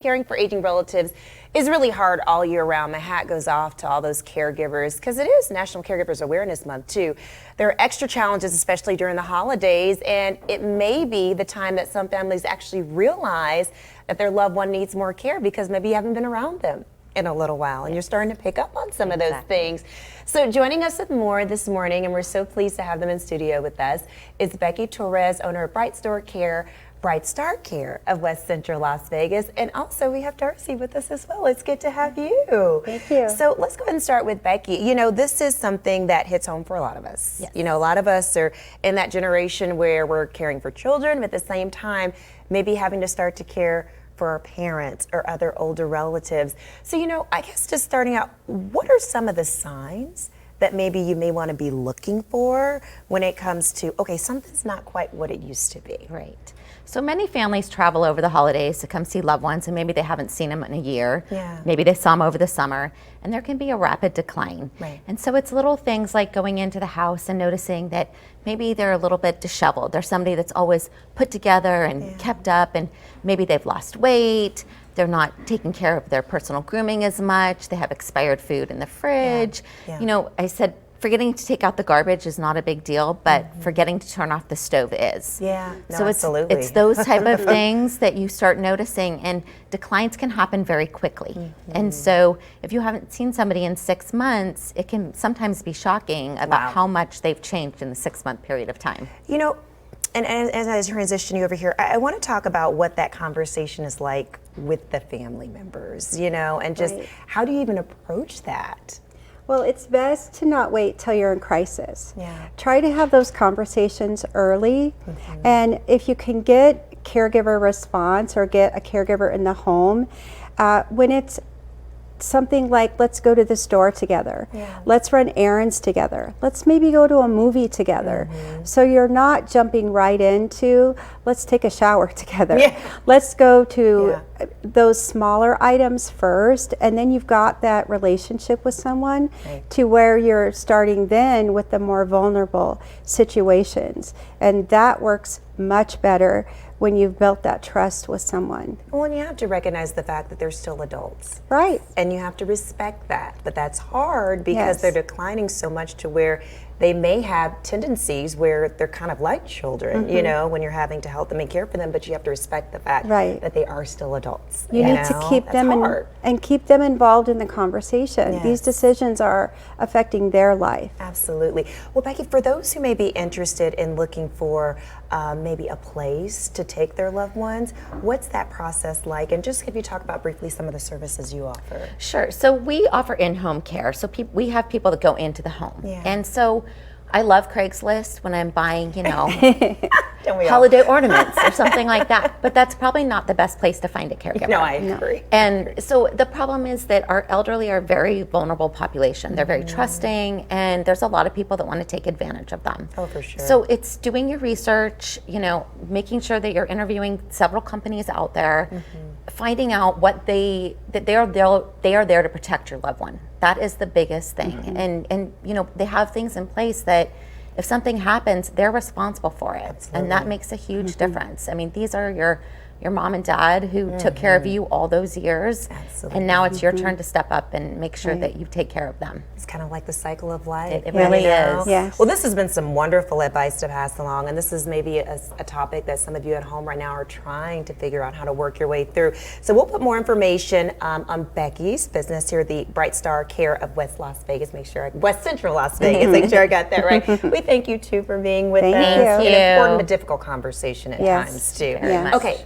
Caring for aging relatives is really hard all year round. My hat goes off to all those caregivers because it is National Caregivers Awareness Month too. There are extra challenges, especially during the holidays, and it may be the time that some families actually realize that their loved one needs more care because maybe you haven't been around them in a little while and you're starting to pick up on some of those things. So joining us with more this morning, and we're so pleased to have them in studio with us, is Becky Torres, owner of Bright Star Care of West Central Las Vegas. And also we have Darcy with us as well. It's good to have you. Thank you. So let's go ahead and start with Becky. You know, this is something that hits home for a lot of us. Yes. You know, a lot of us are in that generation where we're caring for children, but at the same time, maybe having to start to care for our parents or other older relatives. So, you know, I guess just starting out, what are some of the signs that maybe you may want to be looking for when it comes to, okay, something's not quite what it used to be? Right. So many families travel over the holidays to come see loved ones, and maybe they haven't seen them in a year. Yeah. Maybe they saw them over the summer, and there can be a rapid decline. Right. And so it's little things like going into the house and noticing that maybe they're a little bit disheveled. They're somebody that's always put together and kept up, and maybe they've lost weight. They're not taking care of their personal grooming as much. They have expired food in the fridge. Yeah. You know, I said, forgetting to take out the garbage is not a big deal, but forgetting to turn off the stove is. Yeah, no, so absolutely. it's those type of things that you start noticing, and declines can happen very quickly. And so if you haven't seen somebody in 6 months, it can sometimes be shocking about how much they've changed in the 6-month period of time. You know, and as I transition you over here, I want to talk about what that conversation is like with the family members, you know, and just how do you even approach that? Well, it's best to not wait till you're in crisis. Yeah. Try to have those conversations early, and if you can get caregiver response or get a caregiver in the home, when it's something like, let's go to the store together, let's run errands together, let's maybe go to a movie together. So you're not jumping right into, let's take a shower together. Let's go to those smaller items first, and then you've got that relationship with someone to where you're starting then with the more vulnerable situations. And that works much better when you've built that trust with someone. Well, and you have to recognize the fact that they're still adults. Right. And you have to respect that. But that's hard because they're declining so much to where they may have tendencies where they're kind of like children, you know, when you're having to help them and care for them, but you have to respect the fact that they are still adults. You need to keep them and keep them involved in the conversation. These decisions are affecting their life. Absolutely. Well, Becky, for those who may be interested in looking for maybe a place to take their loved ones, what's that process like? And just could you talk about briefly some of the services you offer? Sure. So we offer in-home care. So we have people that go into the home. And so I love Craigslist when I'm buying, you know, holiday ornaments or something like that. But that's probably not the best place to find a caregiver. No, I agree. And so the problem is that our elderly are a very vulnerable population. They're very trusting, and there's a lot of people that want to take advantage of them. Oh, for sure. So it's doing your research, you know, making sure that you're interviewing several companies out there, finding out what they are there to protect your loved one. That is the biggest thing. And you know, they have things in place that if something happens, they're responsible for it. And that makes a huge difference. I mean, these are your mom and dad who took care of you all those years. And now it's your turn to step up and make sure that you take care of them. It's kind of like the cycle of life. It really is. Yes. Well, this has been some wonderful advice to pass along, and this is maybe a topic that some of you at home right now are trying to figure out how to work your way through. So we'll put more information on Becky's business here at the Bright Star Care of West Central Las Vegas. Make sure I got that right. We thank you too for being with us. Thank you. An important but difficult conversation at times too. Very much. Okay.